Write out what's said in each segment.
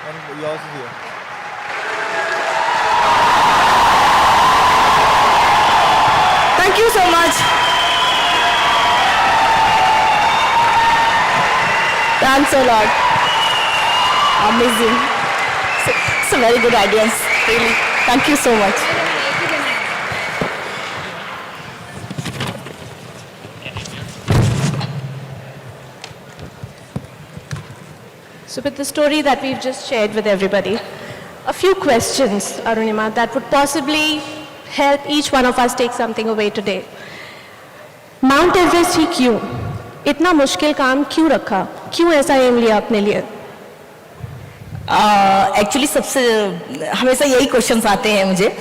And yours is here. Thank you so much. Thanks a lot. Amazing. It's a very good audience, really. Thank you so much. So with the story that we've just shared with everybody, a few questions, Arunima, that would possibly help each one of us take something away today. Mount Everest ही क्यों? इतना मुश्किल काम क्यों रखा? क्यों ऐसा M लिया अपने लिए? एक्चुअली सबसे हमेशा यही क्वेश्चंस आते हैं मुझे,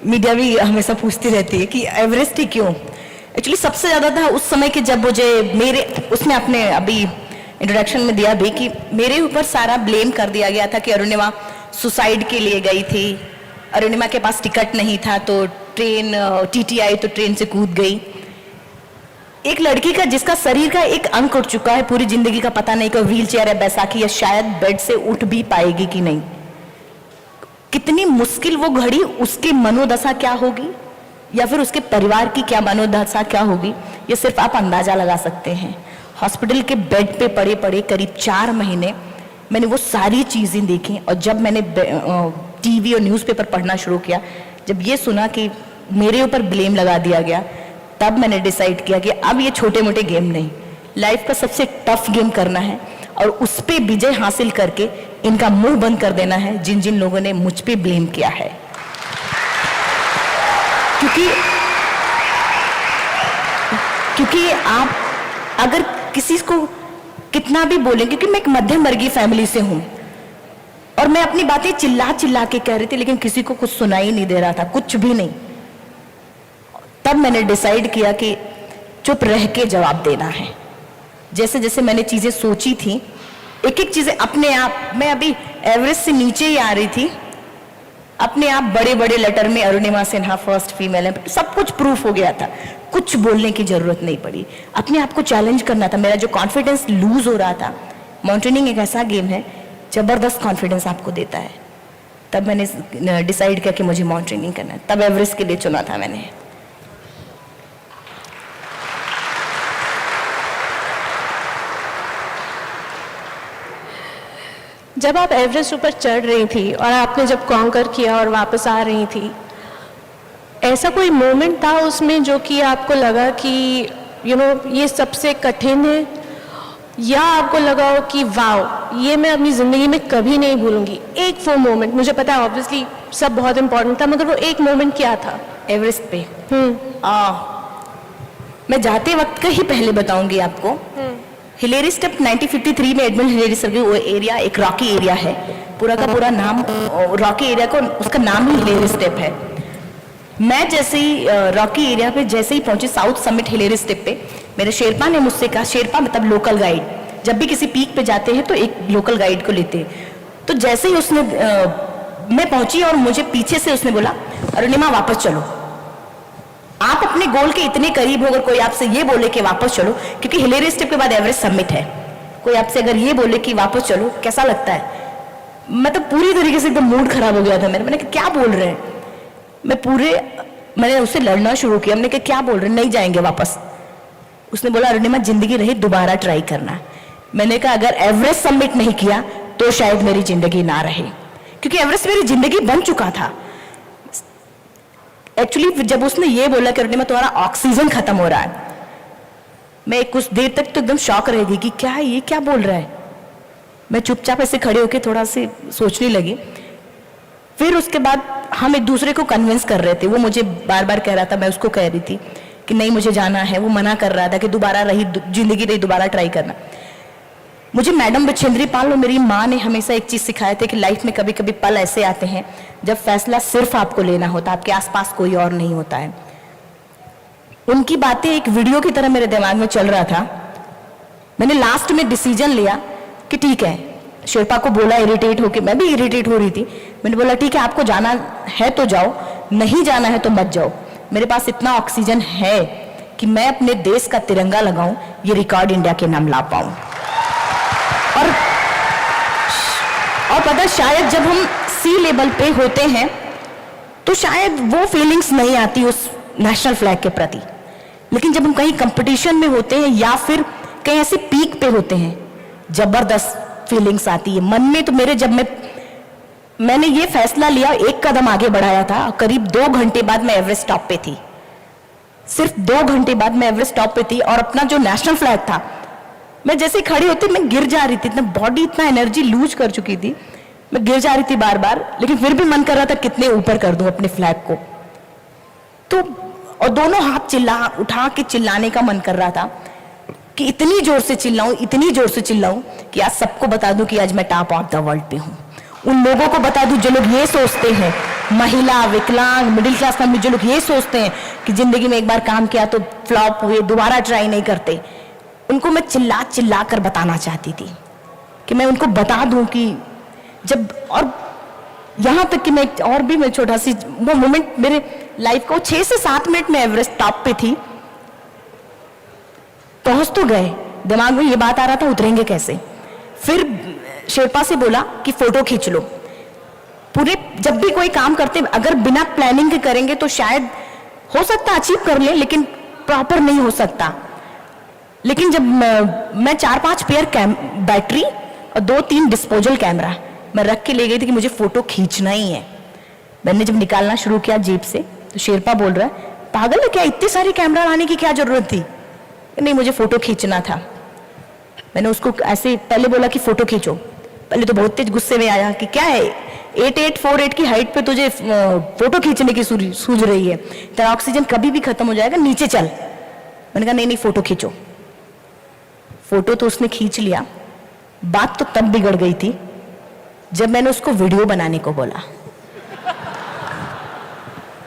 मीडिया भी हमेशा पूछती रहती है कि एवरेस्ट ही क्यों. एक्चुअली सबसे ज़्यादा था उस समय कि जब मुझे मेरे उसमें अपने अभी इंट्रोडक्शन में दिया भी कि मेरे ऊपर सारा ब्लेम कर दिया गया था कि अरुणिमा सुसाइड के लिए गई थी, अरुणिमा के पास टिकट नहीं था तो ट्रेन टीटी आई तो ट्रेन से कूद गई. एक लड़की का जिसका शरीर का एक अंग उठ चुका है, पूरी जिंदगी का पता नहीं कि व्हील चेयर है, बैसाखी या शायद बेड से उठ भी पाएगी कि नहीं. कितनी मुश्किल वो घड़ी, उसकी मनोदशा क्या होगी या फिर उसके परिवार की क्या मनोदशा क्या होगी, ये सिर्फ आप अंदाजा लगा सकते हैं. हॉस्पिटल के बेड पे पड़े पड़े करीब 4 महीने मैंने वो सारी चीज़ें देखी. और जब मैंने टीवी और न्यूज़पेपर पढ़ना शुरू किया, जब ये सुना कि मेरे ऊपर ब्लेम लगा दिया गया, तब मैंने डिसाइड किया कि अब ये छोटे मोटे गेम नहीं, लाइफ का सबसे टफ गेम करना है और उस पे विजय हासिल करके इनका मुंह बंद कर देना है जिन जिन लोगों ने मुझ पे ब्लेम किया है. क्योंकि आप अगर किसी को कितना भी बोलें, क्योंकि मैं एक मध्यम वर्गीय फैमिली से हूं और मैं अपनी बातें चिल्ला चिल्ला के कह रही थी, लेकिन किसी को कुछ सुनाई नहीं दे रहा था, कुछ भी नहीं. तब मैंने डिसाइड किया कि चुप रह के जवाब देना है. जैसे जैसे मैंने चीजें सोची थी, एक एक चीजें अपने आप, मैं अभी एवरेस्ट से नीचे ही आ रही थी, अपने आप बड़े बड़े लेटर में अरुणिमा सिन्हा फर्स्ट फीमेल है, सब कुछ प्रूफ हो गया था, कुछ बोलने की जरूरत नहीं पड़ी. अपने आप को चैलेंज करना था. मेरा जो कॉन्फिडेंस लूज हो रहा था, माउंटेनिंग एक ऐसा गेम है जबरदस्त कॉन्फिडेंस आपको देता है. तब मैंने डिसाइड किया कि मुझे माउंटेनिंग करना है. तब एवरेस्ट के लिए चुना था मैंने. जब आप एवरेस्ट ऊपर चढ़ रही थी और आपने जब कॉन्कर किया और वापस आ रही थी, ऐसा कोई मोमेंट था उसमें जो कि आपको लगा कि ये सबसे कठिन है, या आपको लगा हो कि वाह ये मैं अपनी ज़िंदगी में कभी नहीं भूलूंगी? एक वो मोमेंट, मुझे पता है ऑब्वियसली सब बहुत इंपॉर्टेंट था, मगर वो एक मोमेंट क्या था एवरेस्ट पे? मैं जाते वक्त का ही पहले बताऊंगी आपको. हिलेरी स्टेप 1953 में एडमंड हिलेरी स्टेप वो एरिया एक रॉकी एरिया है, पूरा का पूरा नाम रॉकी एरिया को, उसका नाम ही हिलेरी स्टेप है. मैं जैसे ही रॉकी एरिया पे जैसे ही पहुंची, साउथ समिट हिलेरी स्टेप पे, मेरे शेरपा ने मुझसे कहा, शेरपा मतलब लोकल गाइड, जब भी किसी पीक पे जाते हैं तो एक लोकल गाइड को लेते हैं. तो जैसे ही उसने मैं पहुंची और मुझे पीछे से उसने बोला, अरुणिमा वापस चलो. आप अपने गोल के इतने करीब हो, अगर कोई आपसे ये बोले कि वापस चलो, क्योंकि हिलेरी स्टेप के बाद एवरेस्ट समिट है, कोई आपसे अगर ये बोले कि वापस चलो, कैसा लगता है? मैं तो पूरी तरीके से एकदम मूड खराब हो गया था मैंने कहा क्या बोल रहे हैं. मैंने उससे लड़ना शुरू किया. हमने कहा क्या बोल रहे हैं, नहीं जाएंगे वापस. उसने बोला अरुणिमा जिंदगी रही दोबारा ट्राई करना. मैंने कहा अगर एवरेस्ट सबमिट नहीं किया तो शायद मेरी जिंदगी ना रहे, क्योंकि एवरेस्ट मेरी जिंदगी बन चुका था. एक्चुअली जब उसने ये बोला कि अरुणिमा तुम्हारा ऑक्सीजन खत्म हो रहा है, मैं कुछ देर तक तो एकदम शॉक रह गई कि क्या है ये, क्या बोल रहा है. मैं चुपचाप ऐसे खड़े होकर थोड़ा सी सोचने लगी. फिर उसके बाद हम एक दूसरे को कन्विंस कर रहे थे. वो मुझे बार बार कह रहा था, मैं उसको कह रही थी कि नहीं मुझे जाना है. वो मना कर रहा था कि दोबारा रही जिंदगी रही दोबारा ट्राई करना. मुझे मैडम बछेंद्री पाल और मेरी माँ ने हमेशा एक चीज़ सिखाया था कि लाइफ में कभी कभी पल ऐसे आते हैं जब फैसला सिर्फ आपको लेना होता है, आपके आसपास कोई और नहीं होता है. उनकी बातें एक वीडियो की तरह मेरे दिमाग में चल रहा था. मैंने लास्ट में डिसीजन लिया कि ठीक है, शेरपा को बोला इरिटेट होके, मैं भी इरिटेट हो रही थी. मैंने बोला ठीक है आपको जाना है तो जाओ, नहीं जाना है तो मत जाओ. मेरे पास इतना ऑक्सीजन है कि मैं अपने देश का तिरंगा लगाऊं, ये रिकॉर्ड इंडिया के नाम ला पाऊं. और पता शायद जब हम सी लेवल पे होते हैं तो शायद वो फीलिंग्स नहीं आती उस नेशनल फ्लैग के प्रति, लेकिन जब हम कहीं कंपटीशन में होते हैं या फिर कहीं ऐसे पीक पे होते हैं, जबरदस्त फीलिंग्स आती है मन में। तो मेरे जब मैंने ये फैसला लिया, एक कदम आगे बढ़ाया था, करीब 2 घंटे बाद मैं एवरेस्ट टॉप पे थी। सिर्फ 2 घंटे बाद मैं एवरेस्ट टॉप पे थी और अपना जो नेशनल फ्लैग था, मैं जैसे खड़ी होती मैं गिर जा रही थी, इतना बॉडी इतना एनर्जी लूज कर चुकी थी, मैं गिर जा रही थी बार बार, लेकिन फिर भी मन कर रहा था कितने ऊपर कर दूं अपने फ्लैग को। तो और दोनों हाथ उठा के चिल्लाने का मन कर रहा था कि इतनी जोर से चिल्लाऊं, इतनी जोर से चिल्लाऊं कि आज सबको बता दूं कि आज मैं टॉप ऑफ द वर्ल्ड पे हूं। उन लोगों को बता दूं जो लोग ये सोचते हैं, महिला, विकलांग, मिडिल क्लास फैमिली, जो लोग ये सोचते हैं कि जिंदगी में एक बार काम किया तो फ्लॉप हुए, दोबारा ट्राई नहीं करते, उनको मैं चिल्ला चिल्ला कर बताना चाहती थी कि मैं उनको बता दूं कि जब, और यहां तक कि मैं छोटा सी वो मोमेंट मेरे लाइफ को 6 से 7 मिनट में एवरेस्ट टॉप पे थी, पहुंच तो गए, दिमाग में ये बात आ रहा था उतरेंगे कैसे। फिर शेरपा से बोला कि फोटो खींच लो। पूरे जब भी कोई काम करते अगर बिना प्लानिंग के करेंगे तो शायद हो सकता अचीव कर ले, लेकिन प्रॉपर नहीं हो सकता। लेकिन जब मैं 4-5 पेयर बैटरी और 2-3 डिस्पोजल कैमरा मैं रख के ले गई थी कि मुझे फोटो खींचना ही है। मैंने जब निकालना शुरू किया जेब से तो शेरपा बोल रहा है, पागल है क्या, इतने सारे कैमरा लाने की क्या जरूरत थी? नहीं, मुझे फोटो खींचना था। मैंने उसको ऐसे पहले बोला कि फोटो खींचो, पहले तो बहुत तेज गुस्से में आया कि क्या है 8848 की हाइट पे तुझे फोटो खींचने की सूझ रही है, तेरा ऑक्सीजन कभी भी खत्म हो जाएगा, नीचे चल। मैंने कहा नहीं फोटो खींचो। फोटो तो उसने खींच लिया। बात तो तब बिगड़ गई थी जब मैंने उसको वीडियो बनाने को बोला।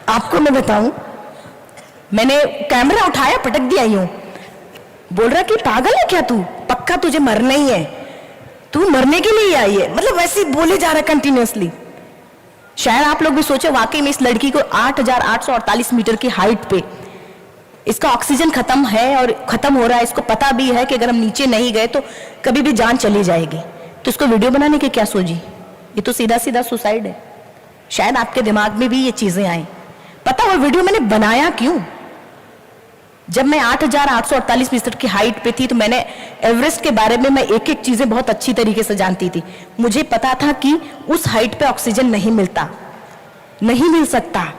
आपको मैं बताऊं, मैंने कैमरा उठाया, पटक दिया यूं। बोल रहा कि पागल है क्या तू, पक्का तुझे मरना ही है, तू मरने के लिए आई है, मतलब वैसे ही बोले जा रहा कंटिन्यूअसली। शायद आप लोग भी सोचे वाकई में इस लड़की को 8848 मीटर की हाइट पे इसका ऑक्सीजन खत्म है और खत्म हो रहा है, इसको पता भी है कि अगर हम नीचे नहीं गए तो कभी भी जान चली जाएगी, तो इसको वीडियो बनाने की क्या सोची? ये तो सीधा सीधा सुसाइड है। शायद आपके दिमाग में भी ये चीजें आए। पता वो वीडियो मैंने बनाया क्यों? जब मैं 8848 मीटर की हाइट पे थी तो मैंने एवरेस्ट के बारे में मैं एक एक चीजें बहुत अच्छी तरीके से जानती थी। मुझे पता था कि उस हाइट पे ऑक्सीजन नहीं मिलता, नहीं मिल सकता।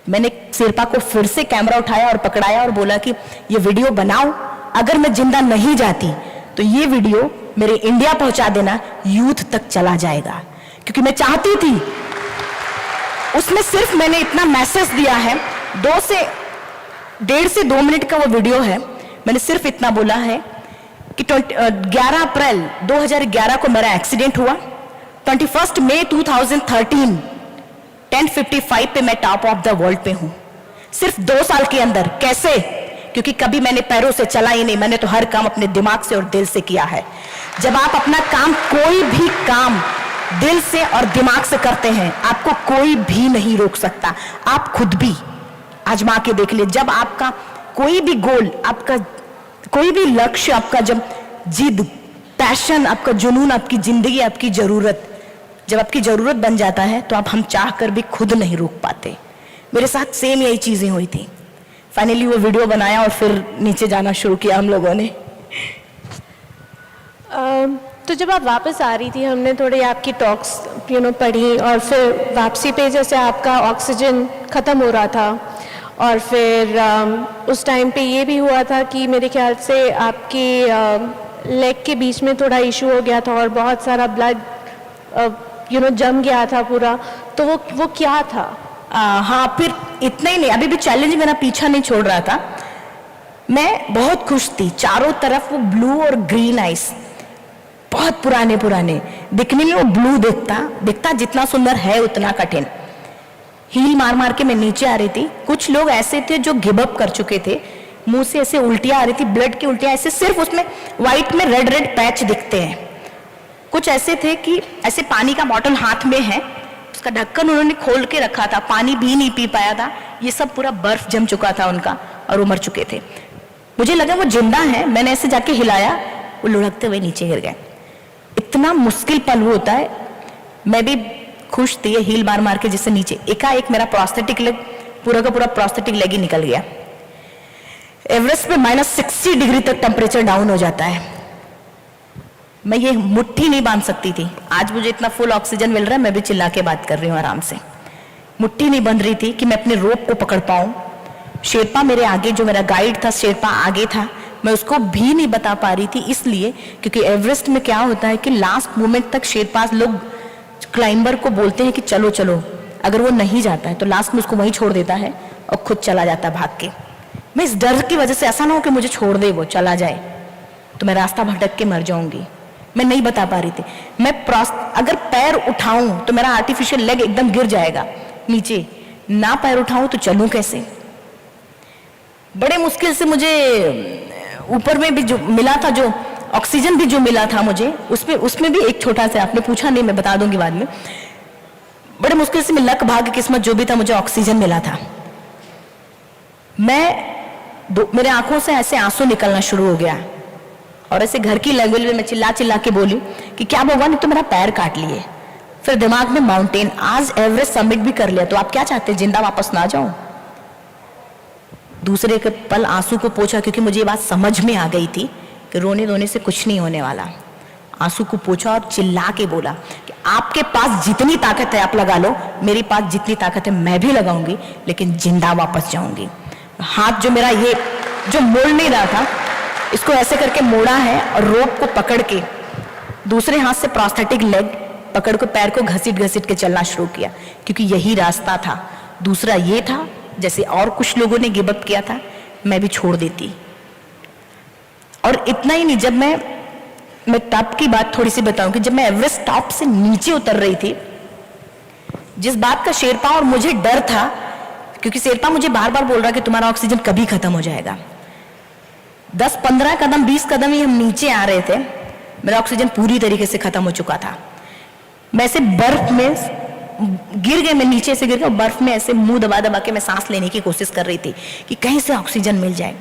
मैंने शेरपा को फिर से कैमरा उठाया और पकड़ाया और बोला कि ये वीडियो बनाओ, अगर मैं जिंदा नहीं जाती तो ये वीडियो मेरे इंडिया पहुंचा देना, यूथ तक चला जाएगा। क्योंकि मैं चाहती थी, उसमें सिर्फ मैंने इतना मैसेज दिया है, 1.5 से 2 मिनट का वो वीडियो है। मैंने सिर्फ इतना बोला है कि 11 अप्रैल 2011 को मेरा एक्सीडेंट हुआ, 21 मई 2013 10:55 पे मैं टॉप ऑफ द वर्ल्ड पे हूं। सिर्फ 2 साल के अंदर। कैसे? क्योंकि कभी मैंने पैरों से चला ही नहीं, मैंने तो हर काम अपने दिमाग से और दिल से किया है। जब आप अपना काम, कोई भी काम दिल से और दिमाग से करते हैं, आपको कोई भी नहीं रोक सकता। आप खुद भी आजमा के देख ले, जब आपका कोई भी गोल, आपका कोई भी लक्ष्य, आपका जब जिद, पैशन, आपका जुनून, आपकी जिंदगी, आपकी जरूरत, जब आपकी जरूरत बन जाता है तो आप हम चाह कर भी खुद नहीं रोक पाते। मेरे साथ सेम यही चीजें हुई थी। फाइनली वो वीडियो बनाया और फिर नीचे जाना शुरू किया हम लोगों ने। तो जब आप वापस आ रही थी, हमने थोड़ी आपकी टॉक्स पढ़ी, और फिर वापसी पे जैसे आपका ऑक्सीजन ख़त्म हो रहा था, और फिर उस टाइम पे ये भी हुआ था कि मेरे ख्याल से आपकी लेग के बीच में थोड़ा इशू हो गया था और बहुत सारा ब्लड जम गया था पूरा, तो वो क्या था? हाँ, फिर इतना ही नहीं, अभी भी चैलेंज मेरा पीछा नहीं छोड़ रहा था। मैं बहुत खुश थी, चारों तरफ वो ब्लू और ग्रीन आइस, बहुत पुराने पुराने, दिखने में वो ब्लू दिखता जितना सुंदर है उतना कठिन। हील मार मार के मैं नीचे आ रही थी। कुछ लोग ऐसे थे जो गिव अप कर चुके थे, मुंह से ऐसे उल्टियां आ रही थी, ब्लड की उल्टियां, ऐसे सिर्फ उसमें व्हाइट में रेड रेड पैच दिखते हैं। कुछ ऐसे थे कि ऐसे पानी का बॉटल हाथ में है, उसका ढक्कन उन्होंने खोल के रखा था, पानी भी नहीं पी पाया था, ये सब पूरा बर्फ जम चुका था उनका और वो मर चुके थे। मुझे लगा वो जिंदा है, मैंने ऐसे जाके हिलाया, वो लुढ़कते हुए नीचे गिर गए। इतना मुश्किल पल होता है। मैं भी खुश थी, हील मार मार के जिससे नीचे एकाएक मेरा प्रोस्थेटिक लेग, पूरा का पूरा प्रोस्थेटिक लेग ही निकल गया। एवरेस्ट पे -60 डिग्री तक टेम्परेचर डाउन हो जाता है। मैं ये मुट्ठी नहीं बांध सकती थी। आज मुझे इतना फुल ऑक्सीजन मिल रहा है, मैं भी चिल्ला के बात कर रही हूँ आराम से। मुट्ठी नहीं बंध रही थी कि मैं अपने रोप को पकड़ पाऊं। शेरपा मेरे आगे, जो मेरा गाइड था शेरपा आगे था, मैं उसको भी नहीं बता पा रही थी, इसलिए क्योंकि एवरेस्ट में क्या होता है कि लास्ट मोमेंट तक शेरपास लोग क्लाइंबर को बोलते हैं कि चलो चलो, अगर वो नहीं जाता है तो लास्ट में उसको वहीं छोड़ देता है और खुद चला जाता है भाग के। मैं इस डर की वजह से, ऐसा ना हो कि मुझे छोड़ दे, वो चला जाए तो मैं रास्ता भटक के मर जाऊंगी, मैं नहीं बता पा रही थी। मैं अगर पैर उठाऊं तो मेरा आर्टिफिशियल लेग एकदम गिर जाएगा नीचे, ना पैर उठाऊं तो चलूं कैसे। बड़े मुश्किल से मुझे ऊपर में भी जो मिला था, जो ऑक्सीजन भी जो मिला था मुझे, उसमें भी एक छोटा सा, आपने पूछा नहीं, मैं बता दूंगी बाद में। बड़े मुश्किल से, मैं लक भाग्य किस्मत जो भी था, मुझे ऑक्सीजन मिला था। मेरे आंखों से ऐसे आंसू निकलना शुरू हो गया और ऐसे घर की लैंग्वेज में मैं चिल्ला चिल्ला के बोली कि क्या भगवान ने तो मेरा पैर काट लिए। फिर दिमाग में माउंटेन, आज एवरेस्ट सबमिट भी कर लिया तो आप क्या चाहते हैं, जिंदा वापस ना जाऊं। दूसरे के पल आंसू को पोंछा, क्योंकि मुझे ये बात समझ में आ गई थी कि रोने धोने से कुछ नहीं होने वाला। आंसू को पोंछा और चिल्ला के बोला कि आपके पास जितनी ताकत है आप लगा लो, मेरे पास जितनी ताकत है मैं भी लगाऊंगी, लेकिन जिंदा वापस जाऊंगी। हाथ जो मेरा ये जो मोड़ नहीं रहा था, इसको ऐसे करके मोड़ा है और रोप को पकड़ के दूसरे हाथ से प्रोस्थेटिक लेग पकड़ के पैर को घसीट घसीट के चलना शुरू किया, क्योंकि यही रास्ता था। दूसरा ये था, जैसे और कुछ लोगों ने गिव अप किया था, मैं भी छोड़ देती। और इतना ही नहीं, जब मैं टॉप की बात थोड़ी सी बताऊं कि जब मैं एवरेस्ट टॉप से नीचे उतर रही थी, जिस बात का शेरपा और मुझे डर था, क्योंकि शेरपा मुझे बार बार बोल रहा कि तुम्हारा ऑक्सीजन कभी खत्म हो जाएगा। 10-15 कदम 20 कदम ही हम नीचे आ रहे थे, मेरा ऑक्सीजन पूरी तरीके से खत्म हो चुका था। मैं ऐसे बर्फ में गिर गए, मैं नीचे से गिर गया, बर्फ में ऐसे मुंह दबा दबा के मैं सांस लेने की कोशिश कर रही थी कि कहीं से ऑक्सीजन मिल जाए,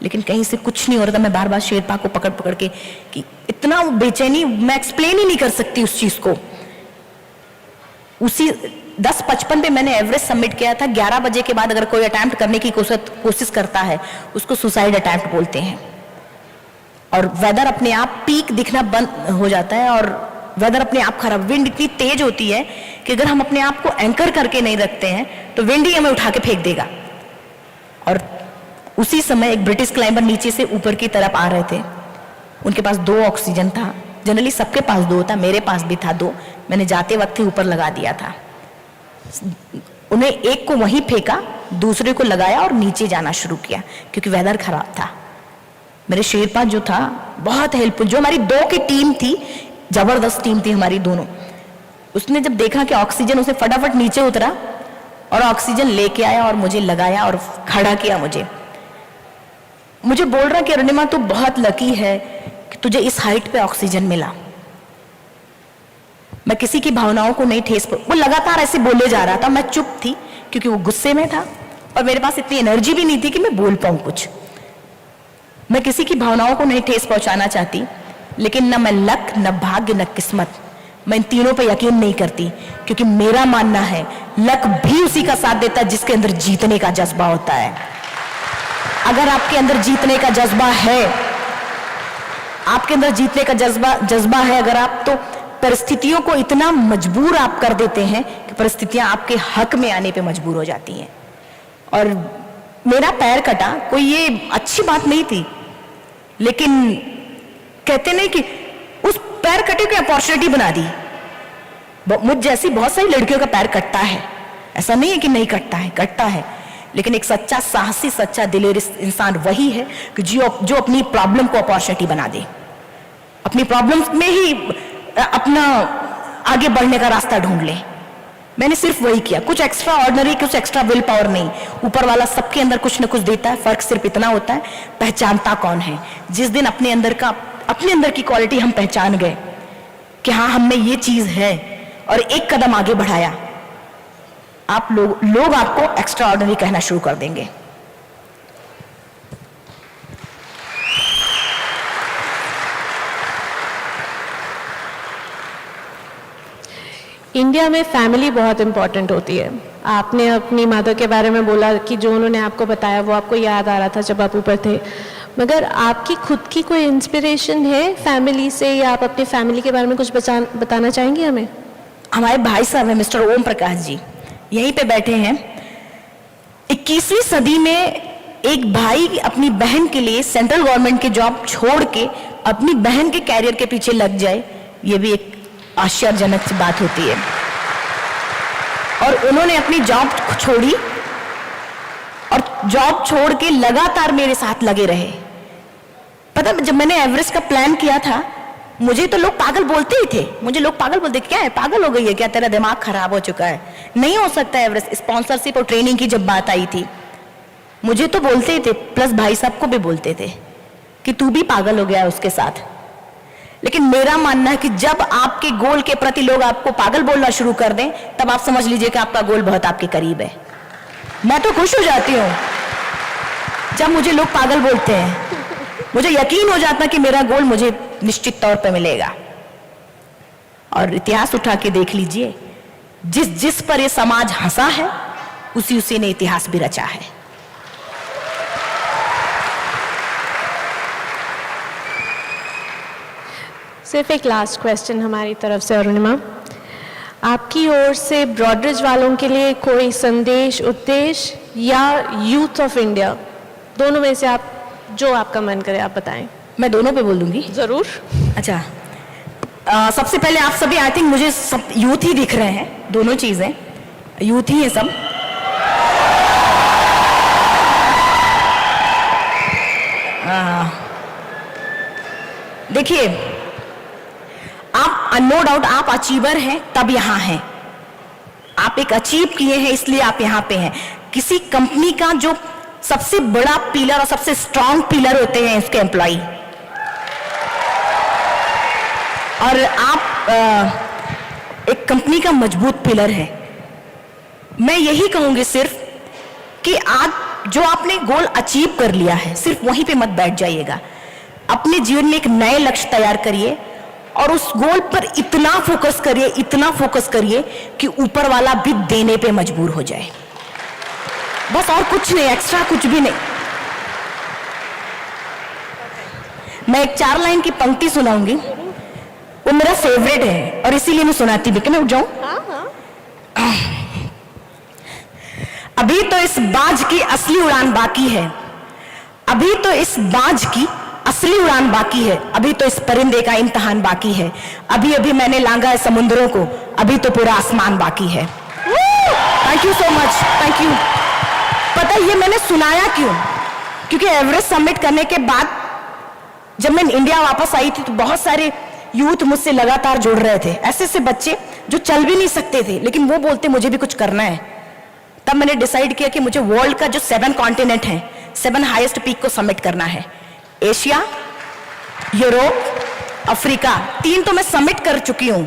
लेकिन कहीं से कुछ नहीं हो रहा था। मैं बार बार शेरपा को पकड़ पकड़ के, कि इतना बेचैनी, मैं एक्सप्लेन ही नहीं कर सकती उस चीज को। उसी 10:55 पे मैंने एवरेस्ट सबमिट किया था। 11 बजे के बाद अगर कोई अटेम्प्ट करने की कोशिश करता है, उसको सुसाइड अटेम्प्ट बोलते हैं। और वेदर अपने आप पीक दिखना बंद हो जाता है और वेदर अपने आप खराब, विंड इतनी तेज होती है कि अगर हम अपने आप को एंकर करके नहीं रखते हैं तो विंड ही हमें उठा के फेंक देगा। और उसी समय एक ब्रिटिश क्लाइंबर नीचे से ऊपर की तरफ आ रहे थे, उनके पास 2 ऑक्सीजन था। जनरली सबके पास 2 था, मेरे पास भी था 2। मैंने जाते वक्त ही ऊपर लगा दिया था। उन्हें एक को वहीं फेंका, दूसरे को लगाया और नीचे जाना शुरू किया, क्योंकि वेदर खराब था। मेरे शेरपा जो था बहुत हेल्पफुल, जो हमारी 2 की टीम थी, जबरदस्त टीम थी हमारी दोनों। उसने जब देखा कि ऑक्सीजन, उसे फटाफट नीचे उतरा और ऑक्सीजन लेके आया और मुझे लगाया और खड़ा किया। मुझे बोल रहा कि अरुणिमा तू बहुत लकी है कि तुझे इस हाइट पे ऑक्सीजन मिला। मैं किसी की भावनाओं को नहीं ठेस, वो लगातार ऐसे बोले जा रहा था, मैं चुप थी क्योंकि वो गुस्से में था और मेरे पास इतनी एनर्जी भी नहीं थी कि मैं बोल पाऊं कुछ। मैं किसी की भावनाओं को नहीं ठेस पहुंचाना चाहती, लेकिन न मैं लक, न भाग्य, न किस्मत, मैं इन तीनों पे यकीन नहीं करती, क्योंकि मेरा मानना है लक भी उसी का साथ देता है जिसके अंदर जीतने का जज्बा होता है। अगर आपके अंदर जीतने का जज्बा है, आपके अंदर जीतने का जज्बा है अगर आप, तो परिस्थितियों को इतना मजबूर आप कर देते हैं कि परिस्थितियां आपके हक में आने पे मजबूर हो जाती हैं। और मेरा पैर कटा, कोई ये अच्छी बात नहीं थी, लेकिन कहते नहीं कि उस पैर कटे को अपॉर्चुनिटी बना दी। मुझ जैसी बहुत सारी लड़कियों का पैर कटता है, ऐसा नहीं है कि नहीं कटता है, कटता है, लेकिन एक सच्चा साहसी, सच्चा दिलेर इंसान वही है कि जो अपनी प्रॉब्लम को अपॉर्चुनिटी बना दे, अपनी प्रॉब्लम्स में ही अपना आगे बढ़ने का रास्ता ढूंढ ले। मैंने सिर्फ वही किया, कुछ एक्स्ट्रा ऑर्डिनरी, कुछ एक्स्ट्रा विल पावर नहीं। ऊपर वाला सबके अंदर कुछ न कुछ देता है, फर्क सिर्फ इतना होता है पहचानता कौन है। जिस दिन अपने अंदर की क्वालिटी हम पहचान गए कि हाँ हम में ये चीज है और एक कदम आगे बढ़ाया, आप लोग आपको एक्स्ट्रा ऑर्डिनरी कहना शुरू कर देंगे। इंडिया में फैमिली बहुत इम्पॉर्टेंट होती है। आपने अपनी मदर के बारे में बोला कि जो उन्होंने आपको बताया वो आपको याद आ रहा था जब आप ऊपर थे, मगर आपकी खुद की कोई इंस्पिरेशन है फैमिली से, या आप अपनी फैमिली के बारे में कुछ बताना चाहेंगे हमें? हमारे भाई साहब हैं मिस्टर ओम प्रकाश जी, यहीं पे बैठे हैं। 21वीं सदी में एक भाई अपनी बहन के लिए सेंट्रल गवर्नमेंट की जॉब छोड़ के अपनी बहन के कैरियर के पीछे लग जाए, ये भी एक आश्चर्यजनक बात होती है। और उन्होंने अपनी जॉब छोड़ी और जॉब छोड़ के लगातार मेरे साथ लगे रहे। पता, जब मैंने एवरेस्ट का प्लान किया था, मुझे तो लोग पागल बोलते ही थे। मुझे लोग पागल बोलते, क्या है, पागल हो गई है क्या, तेरा दिमाग खराब हो चुका है, नहीं हो सकता एवरेस्ट। स्पॉन्सरशिप और ट्रेनिंग की जब बात आई थी, मुझे तो बोलते ही थे, प्लस भाई साहब को भी बोलते थे कि तू भी पागल हो गया है उसके साथ। लेकिन मेरा मानना है कि जब आपके गोल के प्रति लोग आपको पागल बोलना शुरू कर दें, तब आप समझ लीजिए कि आपका गोल बहुत आपके करीब है। मैं तो खुश हो जाती हूँ जब मुझे लोग पागल बोलते हैं। मुझे यकीन हो जाता कि मेरा गोल मुझे निश्चित तौर पर मिलेगा। और इतिहास उठा के देख लीजिए, जिस जिस पर ये समाज हंसा है, उसी उसी ने इतिहास भी रचा है। सिर्फ एक लास्ट क्वेश्चन हमारी तरफ से अरुणिमा, आपकी ओर से ब्रॉडरिज वालों के लिए कोई संदेश, उद्देश्य या यूथ ऑफ इंडिया, दोनों में से आप जो आपका मन करे आप बताएं। मैं दोनों पे बोल दूंगी। जरूर। अच्छा, सबसे पहले आप सभी, आई थिंक मुझे सब यूथ ही दिख रहे हैं, दोनों चीजें यूथ ही है सब। देखिए, आप नो डाउट आप अचीवर हैं, तब यहां हैं। आप एक अचीव किए हैं, इसलिए आप यहां पे हैं। किसी कंपनी का जो सबसे बड़ा पिलर और सबसे स्ट्रांग पिलर होते हैं उसके एम्प्लॉय, और आप एक कंपनी का मजबूत पिलर है। मैं यही कहूंगी सिर्फ कि आज जो आपने गोल अचीव कर लिया है, सिर्फ वहीं पे मत बैठ जाइएगा। अपने जीवन में एक नए लक्ष्य तैयार करिए और उस गोल पर इतना फोकस करिए कि ऊपर वाला भी देने पे मजबूर हो जाए। बस, और कुछ नहीं, एक्स्ट्रा कुछ भी नहीं। मैं एक 4 लाइन की पंक्ति सुनाऊंगी, वो मेरा फेवरेट है और इसीलिए मैं सुनाती भी। क्या मैं उठ जाऊं? अभी तो इस बाज की असली उड़ान बाकी है, अभी तो इस बाज की असली उड़ान बाकी है, अभी तो इस परिंदे का इम्तिहान बाकी है, अभी अभी मैंने लांगा है समुद्रों को, अभी तो पूरा आसमान बाकी है। Thank you so much, thank you. पता है ये मैंने सुनाया क्यों? क्योंकि एवरेस्ट सबमिट करने के बाद जब मैं इंडिया वापस आई थी तो बहुत सारे यूथ मुझसे लगातार जुड़ रहे थे, ऐसे ऐसे बच्चे जो चल भी नहीं सकते थे, लेकिन वो बोलते मुझे भी कुछ करना है। तब मैंने डिसाइड किया कि मुझे वर्ल्ड का जो 7 कॉन्टिनेंट है, 7 हाईएस्ट पीक को सबमिट करना है। एशिया, यूरोप, अफ्रीका, 3 तो मैं सबमिट कर चुकी हूं।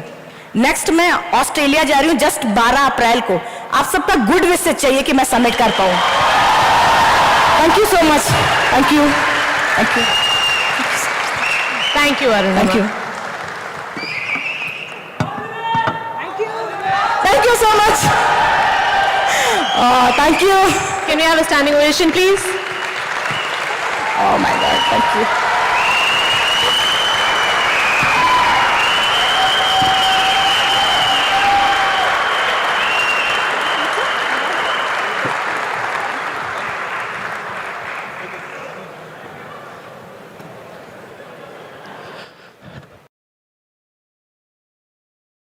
नेक्स्ट मैं ऑस्ट्रेलिया जा रही हूं जस्ट 12 अप्रैल को। आप सबका गुड विशेस चाहिए कि मैं सबमिट कर पाऊं। Thank you so much, thank you, thank you, thank you Arun, thank you, thank you so much, thank you. Can we have a standing ovation please? Oh my God, thank you.